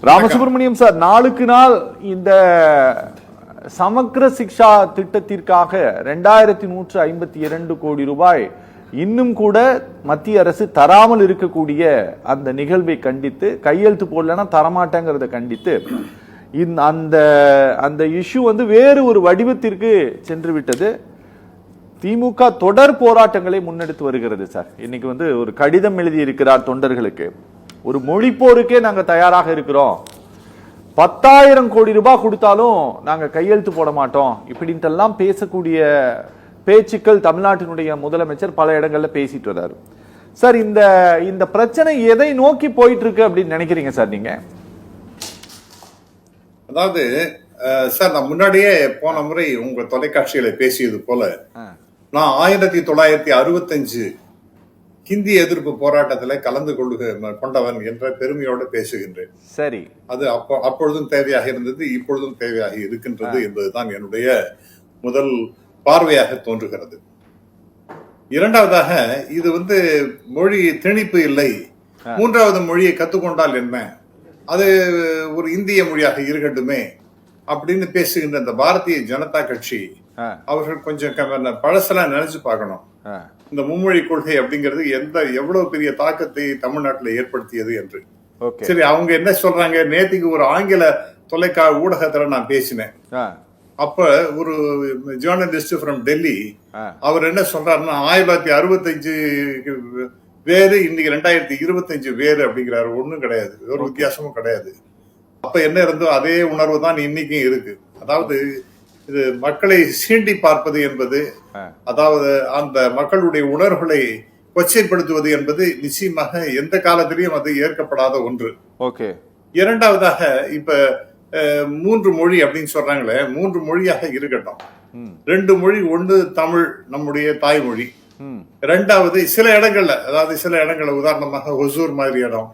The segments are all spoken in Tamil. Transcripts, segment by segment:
ராமசுப்ரமணியம் சார், நாளுக்கு நாள் இந்த சமக்ர சிக்ஷா திட்டத்திற்காக 2152 கோடி ரூபாய் இன்னும் கூட மத்திய அரசு தராமல் இருக்கக்கூடிய அந்த நிகழ்வை கண்டித்து, கையெழுத்து போடலன்னா தரமாட்டேங்கிறத கண்டித்து அந்த அந்த இஷ்யூ வந்து வேறு ஒரு வடிவத்திற்கு சென்று விட்டது. திமுக தொடர் போராட்டங்களை முன்னெடுத்து வருகிறது சார். இன்னைக்கு வந்து ஒரு கடிதம் எழுதி இருக்கிறார் தொண்டர்களுக்கு. ஒரு மொழி போருக்கே நாங்க தயாராக இருக்கிறோம், 10,000 கோடி ரூபாய் கொடுத்தாலும் நாங்க கையெழுத்து போட மாட்டோம், இப்படின்ட்டு எல்லாம் பேசக்கூடிய பேச்சுக்கள் தமிழ்நாட்டினுடைய முதலமைச்சர் பல இடங்கள்ல பேசிட்டு வர்றாரு. சார், இந்த பிரச்சனை எதை நோக்கி போயிட்டு இருக்கு அப்படின்னு நினைக்கிறீங்க சார் நீங்க? அதாவது சார், நான் முன்னாடியே போன முறை உங்க தொலைக்காட்சியில பேசியது போல, நான் 1965 ஹிந்தி எதிர்ப்பு போராட்டத்தில் கலந்து கொண்டவன் என்ற பெருமையோடு பேசுகின்றேன். சரி, அது அப்பொழுதும் தேவையாக இருந்தது, இப்பொழுதும் தேவையாக இருக்கின்றது என்பதுதான் என்னுடைய முதல் பார்வையாக தோன்றுகிறது. இரண்டாவதாக, இது வந்து மொழி திணிப்பு இல்லை, மூன்றாவது மொழியை கத்துக்கொண்டால் என்ன, அது ஒரு இந்திய மொழியாக இருக்கட்டுமே அப்படின்னு பேசுகின்ற இந்த பாரதிய ஜனதா கட்சி அவர்கள் கொஞ்சம் பழசெல்லாம் நினைச்சு பார்க்கணும். இந்த மும்மொழி கொள்கை அப்படிங்கிறது எவ்வளவு பெரிய தாக்கத்தை தமிழ்நாட்டில் ஏற்படுத்தியது என்று. சரி, அவங்க என்ன சொல்றாங்க? நேற்றுக்கு ஒரு ஆங்கில ஊடகத்துல நான் பேசினேன். அப்ப ஒரு ஜேர்னலிஸ்ட் ஃப்ரம் டெல்லி, அவர் என்ன சொல்றாருன்னா, 1965 வேறு, இன்னைக்கு 2025 வேறு அப்படிங்கிறாரு. ஒண்ணும் கிடையாது, ஒரு வித்தியாசமும் கிடையாது. அப்ப என்ன இருந்தோ அதே உணர்வு தான் இன்னைக்கும் இருக்கு. அதாவது இது மக்களை சீண்டி பார்ப்பது என்பது, அதாவது அந்த மக்களுடைய உணர்வுகளை கொச்சைப்படுத்துவது என்பது நிச்சயமாக எந்த காலத்திலையும் அது ஏற்கப்படாத ஒன்று. இரண்டாவதாக, இப்ப 3 மொழி அப்படின்னு சொல்றாங்களே, 3 மொழியாக இருக்கட்டும். 2 மொழி, ஒன்று தமிழ், நம்முடைய தாய்மொழி. இரண்டாவது சில இடங்கள்ல, அதாவது சில இடங்கள்ல உதாரணமாக ஒசூர் மாதிரி இடம்,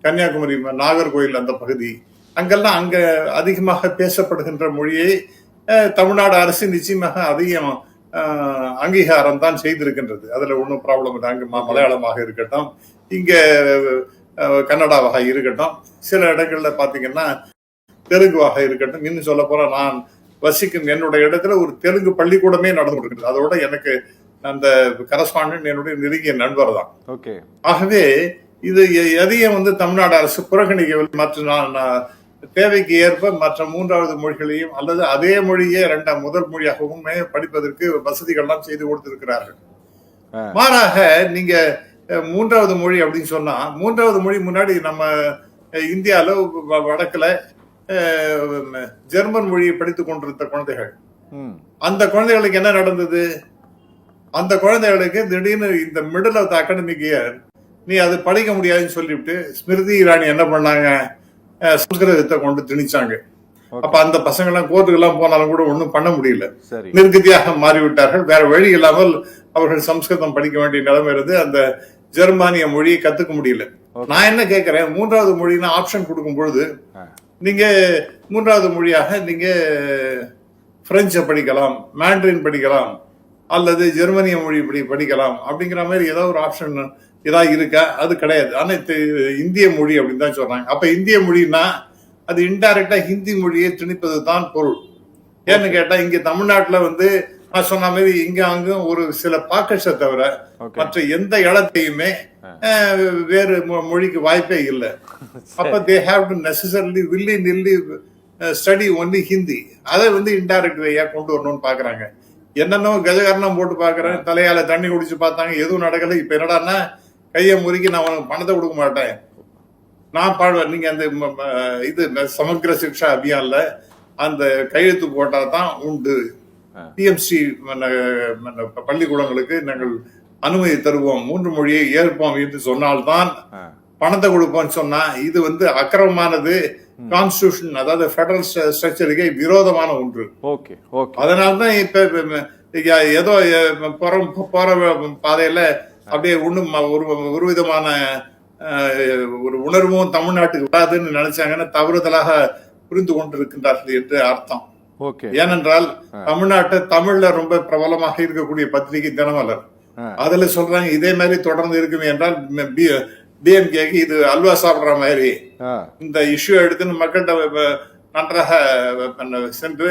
கன்னியாகுமரி, நாகர்கோயில் அந்த பகுதி, அங்கெல்லாம் அங்க அதிகமாக பேசப்படுகின்ற மொழியை தமிழ்நாடு அரசு நிச்சயமாக அதிகம் அங்கீகாரம் தான் செய்திருக்கின்றது. அதுல ஒன்றும் ப்ராப்ளம் இல்லை. அங்க மலையாளமாக இருக்கட்டும், இங்க கன்னடாவாக இருக்கட்டும், சில இடங்கள்ல பாத்தீங்கன்னா தெலுங்குவாக இருக்கட்டும். இன்னும் சொல்ல போற, நான் வசிக்கும் என்னுடைய இடத்துல ஒரு தெலுங்கு பள்ளிக்கூடமே நடந்து கொடுக்கிறது. அதோட எனக்கு அந்த கரஸ்பாண்டன்ட் என்னுடைய நெருங்கிய நண்பர் தான். ஆகவே இது எதையும் வந்து தமிழ்நாடு அரசு புறக்கணிக்கவில்லை. மற்ற தேவைக்கு ஏற்ப மற்ற மூன்றாவது மொழிகளையும் அல்லது அதே மொழியே முதல் மொழியாகவும் படிப்பதற்கு வசதிகள்லாம் செய்து கொடுத்திருக்கிறார்கள். மாறாக நீங்க மூன்றாவது மொழி அப்படின்னு சொன்னா, மூன்றாவது மொழி முன்னாடி நம்ம இந்தியால வடக்குல ஜெர்மன் மொழியை படித்துக் கொண்டிருந்த குழந்தைகள், அந்த குழந்தைகளுக்கு என்ன நடந்தது? அந்த குழந்தைகளுக்கு திடீர்னு இந்த middle of the academic year நீ அது படிக்க முடியாதுன்னு சொல்லிவிட்டு ஸ்மிருதி இரானி என்ன பண்ணாங்க? சம்ஸ்கிருதத்தை கொண்டு திணிச்சாங்க. அப்ப அந்த பசங்க எல்லாம் கோர்ட்டுக்கு எல்லாம் போனாலும் கூட ஒன்னும் பண்ண முடியல, நிர்கதியாக மாறிவிட்டார்கள். வேற வழி இல்லாமல் அவர்கள் சம்ஸ்கிருதம் படிக்க வேண்டிய நிலைமை இருந்து அந்த ஜெர்மானிய மொழியை கத்துக்க முடியல. நான் என்ன கேட்கிறேன், மூன்றாவது மொழினா ஆப்ஷன் கொடுக்கும் பொழுது நீங்க மூன்றாவது மொழியாக நீங்க பிரெஞ்சை படிக்கலாம், மேண்ட்ரின் படிக்கலாம், அல்லது ஜெர்மனிய மொழி படிக்கலாம் அப்படிங்கிற மாதிரி ஏதாவது ஒரு ஆப்ஷன் ஏதாவது இருக்கா? அது கிடையாது. ஆனா இந்திய மொழி அப்படின்னு தான் சொல்றாங்க. அப்ப இந்திய மொழினா அது இன்டைரக்டா ஹிந்தி மொழியை திணிப்பது தான் பொருள். ஏன்னு கேட்டா, இங்க தமிழ்நாட்டுல வந்து நான் சொன்ன மாதிரி இங்க அங்கும் ஒரு சில பாக்கெட்ஸை தவிர மற்ற எந்த இடத்தையுமே வேறு மொழிக்கு வாய்ப்பே இல்லை. அப்ப தே ஹேவ் டு நெசசரிலி நில்லி ஸ்டடி ஒன்லி ஹிந்தி. அதை வந்து இன்டைரக்ட் வேயா கொண்டு வரணும்னு பாக்குறாங்க. என்னென்னோ கஜகரணம் போட்டு பாக்குறேன், தலையால தண்ணி குடிச்சு பார்த்தாங்க, எதுவும் நடக்கல. இப்ப என்னடான்னா, கையை முறுக்கி நான் உனக்கு பணத்தை கொடுக்க மாட்டேன், நான் பாடுவேன். நீங்க அந்த இது சமக்ர சிக்ஷா அபியான்ல அந்த கையெழுத்து போட்டா தான் உண்டு, பிஎம்சி பள்ளிக்கூடங்களுக்கு நாங்கள் அனுமதி தருவோம், 3 மொழியை ஏற்போம் என்று சொன்னால்தான் பணத்தை கொடுப்போம்னு சொன்னா, இது வந்து அக்கிரமமானது, கான்ஸ்டிடியூஷன் அதாவது பெடரல் ஸ்ட்ரக்சருக்கு விரோதமான ஒன்று. அதனால்தான் இப்ப ஏதோ போற பாதையில அப்படியே ஒண்ணும் ஒரு விதமான ஒரு உணர்வும் தமிழ்நாட்டுக்கு வராதுன்னு நினைச்சாங்கன்னா தவறுதலாக புரிந்து கொண்டிருக்கின்றார்கள் என்று அர்த்தம். ஏனென்றால் தமிழ்ல ரொம்ப பிரபலமாக இருக்கக்கூடிய பத்திரிகை தினமலர், அதுல சொல்றாங்க இதே மாதிரி தொடர்ந்து இருக்குமே என்றால் டிஎம்கேக்கு இது அல்வா சாப்பிடுற மாதிரி இந்த இஷ்யூ எடுத்துன்னு மக்கள்கிட்ட நன்றாக சென்று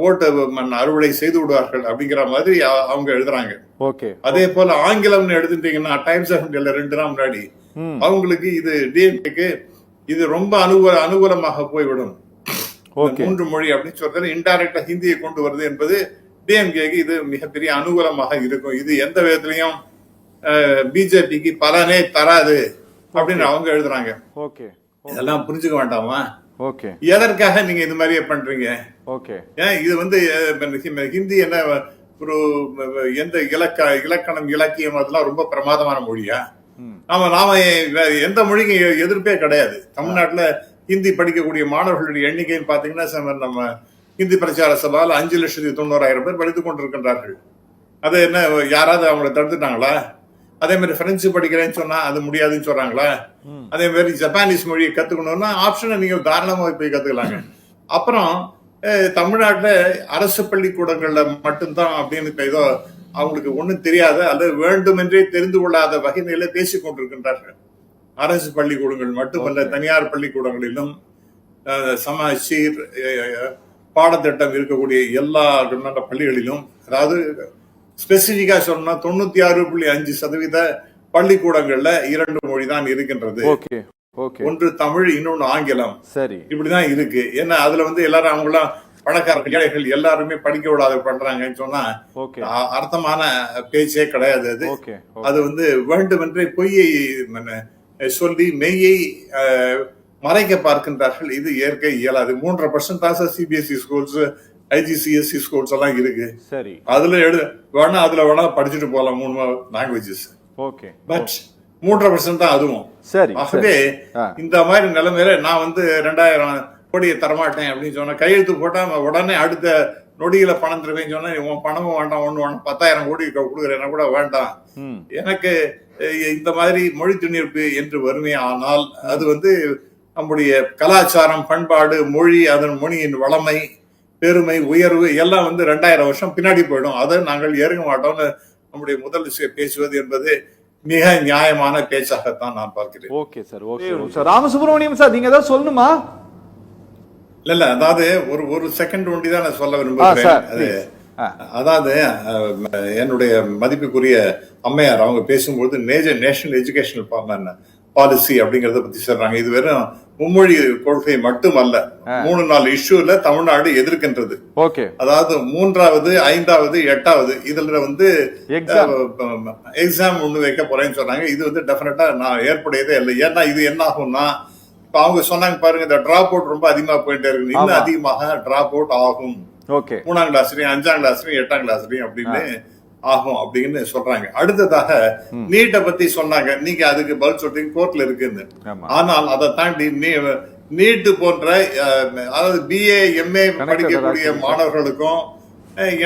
ஓட்டு அறுவடை செய்து விடுவார்கள் அப்படிங்கிற மாதிரி அவங்க எழுதுறாங்க. அதே போல ஆங்கிலம் எடுத்துட்டீங்கன்னா டைம்ஸ் ஆஃப் இந்தியால 2 நாள் முன்னாடி அவங்களுக்கு இது டிஎம்கேக்கு இது ரொம்ப அனுகூலமாக போய்விடும் 3 மொழி அப்படின்னு சொல்றது இன்டைரக்டா ஹிந்தியை கொண்டு வருது என்பது டிஎம்கேக்கு இது மிகப்பெரிய அனுகூலமாக இருக்கும். இது எந்த விதத்திலையும் பிஜேபிக்கு பலனே தராது அப்படின்னு அவங்க எழுதுறாங்க. இதெல்லாம் புரிஞ்சுக்க வேண்டாமா? எதற்காக நீங்க இது மாதிரியே பண்றீங்க? ஏன் இது வந்து ஹிந்தி என்ன ஒரு எந்த இலக்கணம் இலக்கியம் அதெல்லாம் ரொம்ப பிரமாதமான மொழியா? நாம எந்த மொழிக்கு எதிர்ப்பே கிடையாது. தமிழ்நாட்டுல ஹிந்தி படிக்கக்கூடிய மாணவர்களுடைய எண்ணிக்கைன்னு பாத்தீங்கன்னா நம்ம ஹிந்தி பிரச்சார சபால 5,90,000 பேர் படித்துக் கொண்டிருக்கின்றார்கள். அது என்ன யாராவது அவங்களை தடுத்துட்டாங்களா? அதே மாதிரி பிரெஞ்சு படிக்கிறேன்னு சொன்னா அது முடியாதுன்னு சொல்றாங்களா? அதே மாதிரி ஜப்பானீஸ் மொழியை கத்துக்கணும்னா ஆப்ஷனை நீங்க தாராளமாக போய் கத்துக்கலாங்க. அப்புறம் தமிழ்நாட்டுல அரசு பள்ளிக்கூடங்கள்ல மட்டும்தான் அப்படின்னு ஏதோ அவங்களுக்கு ஒண்ணும் தெரியாத அல்லது வேண்டுமென்றே தெரிந்து கொள்ளாத வகையில பேசிக் கொண்டிருக்கின்றார்கள். அரசு பள்ளிக்கூடங்கள் மட்டுமல்ல, தனியார் பள்ளிக்கூடங்களிலும் சமச்சீர் பாடத்திட்டம் இருக்கக்கூடிய எல்லா பள்ளிகளிலும், அதாவது ஸ்பெசிபிக்கா சொன்னா 96.5% பள்ளிக்கூடங்கள்ல 2 மொழி தான் இருக்கின்றது. ஒன்று தமிழ், இன்னொன்னு ஆங்கிலம். சரி, இப்படிதான் இருக்கு. ஏன்னா அதுல வந்து எல்லாரும் அவங்களாம் பணக்கார ஏழைகள் எல்லாருமே படிக்க விடாத பண்றாங்கன்னு சொன்னா அர்த்தமான பேச்சே கிடையாது. அது வந்து வேண்டுமென்றே பொய்யை சொல்லி மெய்யை மறைக்க பார்க்கின்றார்கள். இது இயற்கை இயலாது. 3% தான் சிபிஎஸ்இ ஸ்கூல்ஸ், ஐஜிசிஎஸ்சி ஸ்கூல்ஸ் எல்லாம் இருக்கு. சரி, அதுல வேணா படிச்சுட்டு போகலாம் 3 லாங்குவேஜஸ். பட் 3% தான் அதுவும். சரி, ஆகவே இந்த மாதிரி நிலைமையில நான் வந்து 2,000 கோடியை தரமாட்டேன் அப்படின்னு சொன்ன கையெழுத்து போட்டா உடனே அடுத்த நொடியில பணம் தருவேன்னு சொன்னா உன் பணமும் வேண்டாம், ஒண்ணு வேண்டாம், 10,000 கோடி கொடுக்குறேன்னா கூட வேண்டாம். எனக்கு இந்த மாதிரி மொழி திணிப்பு என்று வறுமை ஆனால் அது வந்து நம்முடைய கலாச்சாரம், பண்பாடு, மொழி, அதன் மொழியின் வளமை, பெருமை, உயர்வு எல்லாம் வந்து 2000 வருஷம் பின்னாடி போயிடும். அதை நாங்கள் ஏற்க மாட்டோம்னு நம்முடைய முதல் பேசுவது என்பது மிக நியாயமான பேச்சாகத்தான் நான் பார்க்கிறேன். Okay sir, okay sir. Ramasubramaniam sir, நீங்க ஏதாவது சொல்லணுமா? இல்ல, அதாவது ஒரு செகண்ட் ஒண்டி தான் நான் சொல்ல விரும்புகிறேன். அதாவது என்னுடைய மதிப்புக்குரிய அம்மையார் அவங்க பேசும்போது நேஷனல் எஜுகேஷனல் பாலிசி அப்படிங்கறத பத்தி சொல்றாங்க. இது வெறும் மும்மொழி கொள்கை மட்டுமல்ல, 3-4 இஷ்யூல தமிழ்நாடு எதிர்க்கின்றது. அதாவது 3வது, 5வது, 8வது இதுல வந்து எக்ஸாம் ஒண்ணு வைக்க போறேன்னு சொன்னாங்க. இது வந்து டெஃபினட்டா நான் ஏற்புடையதே இல்லை. ஏன்னா இது என்ன ஆகும்னா, இப்ப அவங்க சொன்னாங்க பாருங்க, இந்த டிராப் அவுட் ரொம்ப அதிகமா போயிட்டே இருக்கு, இன்னும் அதிகமாக டிராப் அவுட் ஆகும். 3ஆம் கிளாஸ்லயும் 5ஆம் கிளாஸ்லயும் 8ஆம் கிளாஸ்லயும் அப்படின்னு ஆகும் அப்படின்னு சொல்றாங்க. அடுத்ததாக நீட்டை பத்தி சொன்னாங்க. நீங்க அதுக்கு பதில் சொல்றீங்க கோர்ட்ல இருக்குன்னு. ஆனால் அதை தாண்டி நீட்டு போன்ற அதாவது பிஏ எம்ஏ படிக்கக்கூடிய மாணவர்களுக்கும்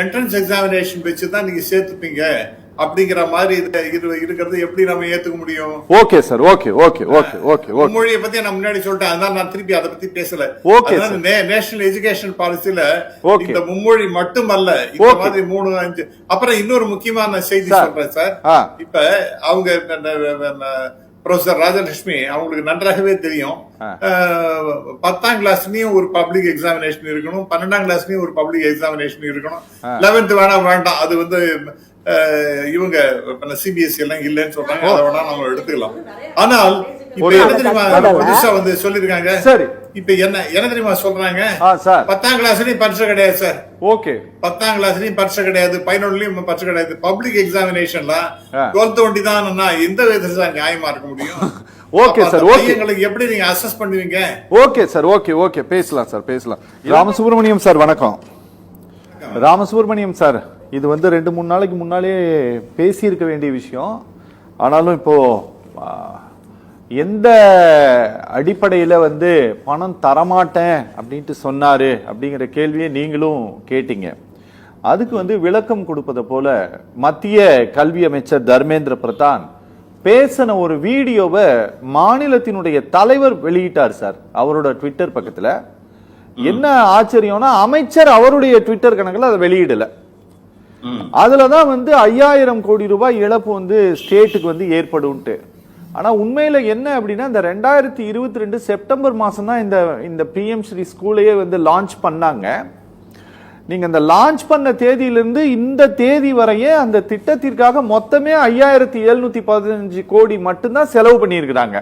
என்ட்ரன்ஸ் எக்ஸாமினேஷன் வச்சுதான் நீங்க சேர்த்துப்பீங்க அப்படிங்கிற மாதிரி இருக்கிறது எப்படி நம்ம ஏத்துக்க முடியும்? Okay sir, okay okay okay okay. மொழியை பத்தி நான் முன்னாடி சொல்லிட்டேன், அதனால நான் திருப்பி அதை பத்தி பேசல. நேஷனல் எஜுகேஷன் பாலிசில இந்த மும்மொழி மட்டுமல்ல, இந்த மாதிரி 3, 5 அப்புறம் இன்னொரு முக்கியமான செய்தி சொல்றேன் சார். இப்ப அவங்க ப்ரொஃபசர் ராஜலட்சுமி அவங்களுக்கு நன்றாகவே தெரியும், 10ஆம் கிளாஸ்லயும் ஒரு பப்ளிக் எக்ஸாமினேஷன் இருக்கணும், 12ஆம் கிளாஸ்லயும் ஒரு பப்ளிக் எக்ஸாமினேஷன் இருக்கணும், 11th வேண்டாம், அது வந்து இவங்க சிபிஎஸ்இ எல்லாம் இல்லன்னு சொல்றாங்க, அதை வேணா நம்ம எடுத்துக்கலாம். ஆனால் இப்ப என்ன தெரியுமா புதுசா வந்து சொல்லிருக்காங்க, இப்ப என்ன தெரியுமா சொல்றாங்க, 10ஆம் கிளாஸ்லயும் பரீட்சை கிடையாது சார். ஓகே, 10ஆம் கிளாஸ்லயும் பரீட்சை கிடையாது, 11லயும் பரீட்சை கிடையாது, பப்ளிக் எக்ஸாமினேஷன்ல 12th ஒண்டி தான். எந்த விதத்துல நியாயமா இருக்க முடியும்? ஓகே சார், ஓகே, உங்களுக்கு எப்படி நீங்க அசஸ் பண்ணுவீங்க? ஓகே சார், ஓகே ஓகே, பேசலாம் சார், பேசலாம். ராமசுப்ரமணியம் சார் வணக்கம். ராமசுப்ரமணியம் சார், இது வந்து 2-3 நாளைக்கு முன்னாலே பேசியிருக்க வேண்டிய விஷயம். ஆனாலும் இப்போ எந்த அடிப்படையில் வந்து பணம் தரமாட்டேன் அப்படின்ட்டு சொன்னாரு அப்படிங்கிற கேள்வியை நீங்களும் கேட்டீங்க. அதுக்கு வந்து விளக்கம் கொடுப்பதை போல மத்திய கல்வி அமைச்சர் தர்மேந்திர பிரதான் பேசின ஒரு வீடியோவை மாநிலத்தினுடைய தலைவர் வெளியிட்டார் சார் அவரோட ட்விட்டர் பக்கத்துல. என்ன ஆச்சரியம்னா, அமைச்சர் அவருடைய ட்விட்டர் கணக்குல அதை வெளியிடல. அதுலதான் வந்து 5000 கோடி ரூபாய் இழப்பு வந்து ஸ்டேட்டுக்கு வந்து ஏற்படும். ஆனா உண்மையில என்ன அப்படின்னா இந்த 2022 செப்டம்பர் மாசம் தான் இந்த பிஎம் ஸ்ரீ ஸ்கூலையே வந்து லான்ச் பண்ணாங்க. நீங்க அந்த லான்ச் பண்ண தேதியிலிருந்து இந்த தேதி வரையே அந்த திட்டத்திற்காக மொத்தமே 5715 கோடி மட்டும்தான் செலவு பண்ணியிருக்கிறாங்க.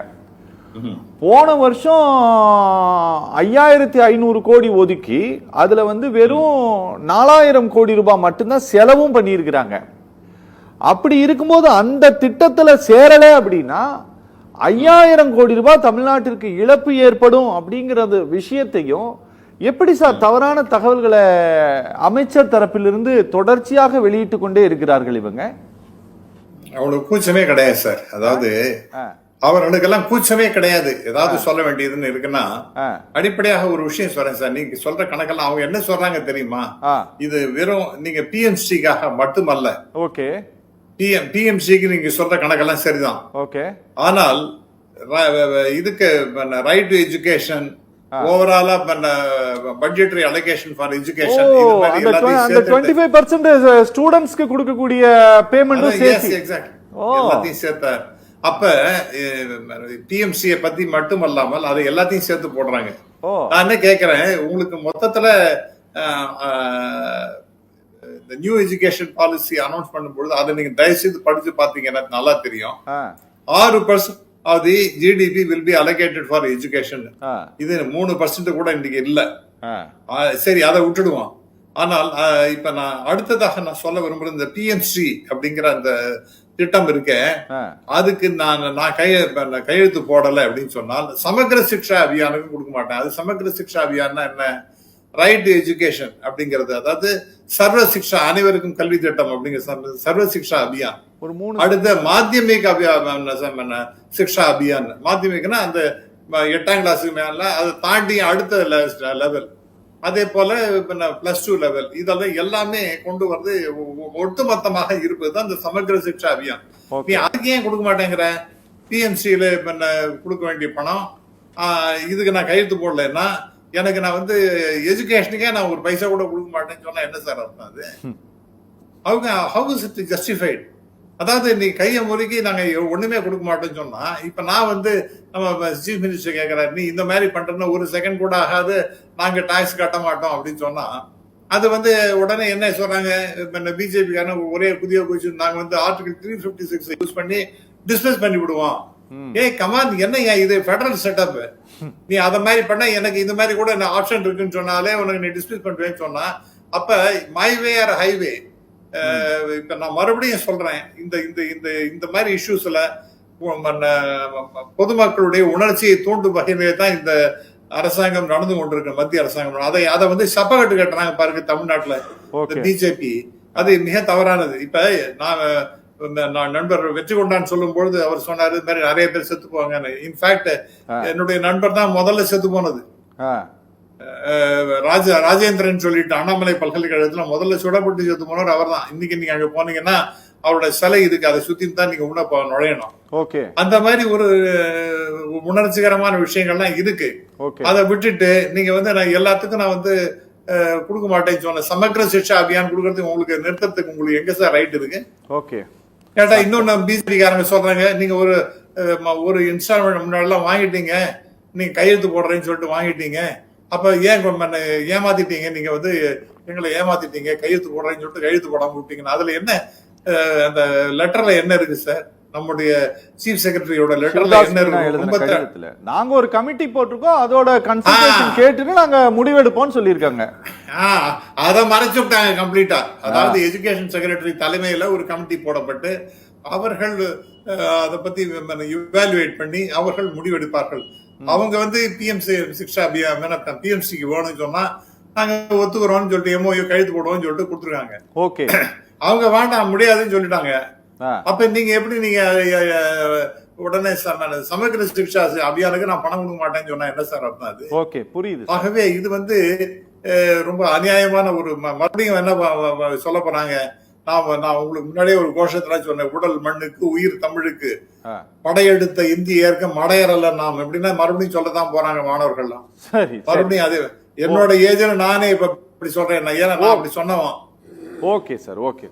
போன வருஷம் 5500 கோடி ஒதுக்கி அதுல வந்து வெறும் 4000 கோடி ரூபாய் மட்டும்தான் செலவும் பண்ணியிருக்கிறாங்க. அப்படி இருக்கும்போது அந்த திட்டத்துல சேரல அப்படின்னா 5000 கோடி ரூபாய் தமிழ்நாட்டிற்கு இழப்பு ஏற்படும் அப்படிங்கிறது விஷயத்தையும் எப்படி சார் தவறான தகவல்களை அமைச்சர் தரப்பிலிருந்து தொடர்ச்சியாக வெளியிட்டு கொண்டே இருக்கிறார்கள் இவங்க? அவ்வளவு கூச்சமே கிடையாது சார். அதாவது அவர்களுக்கெல்லாம் கூச்சமே கிடையாது. ஏதாவது சொல்ல வேண்டியதுன்னு இருக்குன்னா அடிப்படையாக ஒரு விஷயம் சொல்றேன் சார். நீங்க சொல்ற கணக்கெல்லாம் அவங்க என்ன சொல்றாங்க தெரியுமா? இது வெறும் நீங்க பிஎம்சிக்காக மட்டுமல்ல. ஓகே, பிஎம்சிக்கு நீங்க சொல்ற கணக்கெல்லாம் சரிதான். ஓகே, ஆனால் இதுக்கு ரைட் டு எஜுகேஷன், ஓவராலா பட்ஜெட்டரி அலோகேஷன் ஃபார் எஜுகேஷன், இது மாதிரி அந்த 25% ஸ்டூடண்ட்ஸ்க்கு கொடுக்கக்கூடிய பேமெண்ட்டும் சேர்த்து எல்லாத்தையும் சேர்த்த அப்ப பிஎம்சியை பத்தி மட்டுமல்லாமல் அதை எல்லாத்தையும் சேர்த்து போடுறாங்க. நான் என்ன கேக்குறேன், உங்களுக்கு மொத்தத்துல இந்த நியூ எஜுகேஷன் பாலிசி அனௌன்ஸ் பண்ணும்போது அதை நீங்க தயவு செய்து படிச்சு பாத்தீங்கன்னா நல்லா தெரியும். 6% of the GDP will be allocated for education. இது 3% கூட இன்னைக்கு இல்ல. சரி, அதை விட்டுடுவோம். ஆனால் இப்ப நான் அடுத்ததாக நான் சொல்ல விரும்புறது இந்த பிஎம்சி அப்படிங்கிற அந்த திட்டம் இருக்க, அதுக்கு நான் கையெழுத்து போடல அப்படின்னு சொன்னால் சமக்கிர சிக்ஷா அபியானுக்கு கொடுக்க மாட்டேன். அது சமக்கிர சிக்ஷா அபியான்னா என்ன? ரைட் டு எஜுகேஷன் அப்படிங்கிறது, அதாவது சர்வ சிக்ஷா, அனைவருக்கும் கல்வி திட்டம் அப்படிங்கிற சர்வ சிக்ஷா அபியான். அடுத்த மாத்தியமிக் சிக்ஷா அபியான். மாத்தியமிக்னா அந்த 8ஆம் கிளாஸுக்கு மேல அதை தாண்டி அடுத்த லெவல், அதே போல +2 லெவல், இதெல்லாம் எல்லாமே கொண்டு வந்து ஒட்டுமொத்தமாக இருப்பதுதான் இந்த சமக்கிர சிக்ஷா அபியான். நீ அதுக்கு ஏன் கொடுக்க மாட்டேங்கிற? பிஎம்சியில கொடுக்க வேண்டிய பணம் இதுக்கு நான் கையெழுத்து போடலன்னா எனக்கு நான் வந்து எஜுகேஷனுக்கே நான் ஒரு பைசா கூட கொடுக்க மாட்டேன்னு சொன்னா என்ன சார் அர்த்தம்? அது அவங்க ஹவ் இஸ் இட் ஜஸ்டிஃபைட்? அதாவது நீ கையை முறுக்கி நாங்க ஒண்ணுமே கொடுக்க மாட்டோம்னு சொன்னா, இப்ப நான் வந்து நம்ம சீஃப் மினிஸ்டர் கேட்கிறாரு, நீ இந்த மாதிரி பண்றேன்னா ஒரு செகண்ட் கூட ஆகாது, நாங்க டாக்ஸ் கட்ட மாட்டோம் அப்படின்னு சொன்னா, அது வந்து உடனே என்ன சொல்றாங்க, பிஜேபிக்கான ஒரே புதிய கொஸ்டின், நாங்க வந்து ஆர்டிகல் 356 யூஸ் பண்ணி டிஸ்மிஸ் பண்ணி விடுவோம். ஏய் கமான், என்ன இது பெடரல் செட்டப்? நீ அத மாதிரி பண்ண எனக்கு இந்த மாதிரி கூட ஆப்ஷன் இருக்குன்னு சொன்னாலே உனக்கு நீ டிஸ்மிஸ் பண்ணுவேன்னு சொன்னா, அப்ப மை வே ஆர் ஹைவே. இப்ப நான் மறுபடியும் சொல்றேன், இந்த மாதிரி இஷ்யூஸ்ல பொதுமக்களுடைய உணர்ச்சியை தூண்டும் வகையிலே தான் இந்த அரசாங்கம் நடந்து கொண்டிருக்கு, மத்திய அரசாங்கம். அதை வந்து சப்பகட்டு கட்டுறாங்க பாருங்க தமிழ்நாட்டுல பிஜேபி. அது மிக தவறானது. இப்ப நான் நண்பர் வெற்றி கொண்டான்னு சொல்லும் பொழுது அவர் சொன்னாரு இந்த மாதிரி நிறைய பேர் செத்து போவாங்க. இன்ஃபேக்ட் என்னுடைய நண்பர் தான் முதல்ல செத்து போனது. ராஜேந்திரன் சொல்லிட்டு அண்ணாமலை பல்கலைக்கழகத்துல முதல்ல சுடப்பட்டு செத்து போனவர் அவர் தான். இன்னைக்கு நீங்க அங்க போனீங்கன்னா அவரோட சிலை இருக்கு, அதை சுத்தி தான் நீங்க உள்ள நுழையணும். அந்த மாதிரி ஒரு உணர்ச்சிகரமான விஷயங்கள்லாம் இருக்கு. அதை விட்டுட்டு நீங்க வந்து நான் எல்லாத்துக்கும் நான் வந்து கொடுக்க மாட்டேன்னு சொன்ன சமக்கிர சிக்ஷா அபியான் கொடுக்கறதுக்கு உங்களுக்கு நிறுத்தத்துக்கு உங்களுக்கு எங்க சார் ரைட் இருக்கு? கேட்டா இன்னொன்னு பிஜேபி காரங்க சொல்றாங்க, நீங்க ஒரு இன்ஸ்டால்மெண்ட் முன்னாடி வாங்கிட்டீங்க, நீங்க கையெழுத்து போடுறேன்னு சொல்லிட்டு வாங்கிட்டீங்க, அப்ப ஏன் ஏமாத்திட்டீங்க, நீங்க வந்து எங்களை ஏமாத்திட்டீங்க, கையெழுத்து போடுறேன்னு சொல்லிட்டு கையெழுத்து போடாம விட்டீங்கன்னா அதுல என்ன? அந்த லெட்டர்ல என்ன இருக்கு சார்? நம்முடைய சீஃப் செக்ரட்டரியோட லெட்டர்ல என்ன இருக்கு? நாங்க ஒரு கமிட்டி போட்டிருக்கோம், அதோட கன்சல்டேஷன் கேட்டுட்டு நாங்க முடிவெடுப்போம்னு சொல்லியிருக்காங்க. அதை மறைச்சு விட்டாங்க கம்ப்ளீட்டா. அதாவது எஜுகேஷன் செக்ரட்டரி தலைமையில ஒரு கமிட்டி போடப்பட்டு அவர்கள் அதை பத்தி இவாலுவேட் பண்ணி அவர்கள் முடிவெடுப்பார்கள். அவங்க வந்து பிஎம்சி சிக்ஷா அபியான் பிஎம்சிக்கு வேணும்னு சொன்னா நாங்க ஒத்துக்கிறோம்னு சொல்லிட்டு எம்ஓயு கையெழுத்து போடுவோம்னு சொல்லிட்டு கொடுத்துருக்காங்க. ஓகே, அவங்க வேண்டாம் முடியாதுன்னு சொல்லிட்டாங்க. அப்ப நீங்க எப்படி நீங்க உடனே சமக்கிர சிக்ஷா அபியானுக்கு நான் பணம் கொடுக்க மாட்டேன்னு சொன்னா என்ன சார் அர்த்தம்? அது ஓகே, புரியுது. ஆகவே இது வந்து ரொம்ப அநியாயமான ஒரு மறுபடியும் என்ன சொல்ல போறாங்க, நான் உங்களுக்கு முன்னாடியே ஒரு கோஷத்துல சொன்னேன், உடல் மண்ணுக்கு உயிர் தமிழுக்கு படையெடுத்த இந்திய ஏற்க மடையறல்ல நாம், எப்படின்னா மறுபடியும் சொல்லத்தான் போறாங்க மாணவர்கள்லாம். மறுபடியும் அது என்னோட ஏஜ்ல நானே இப்ப இப்படி சொல்றேன், ஏன்னா நான் அப்படி சொன்னவன். Okay sir, okay.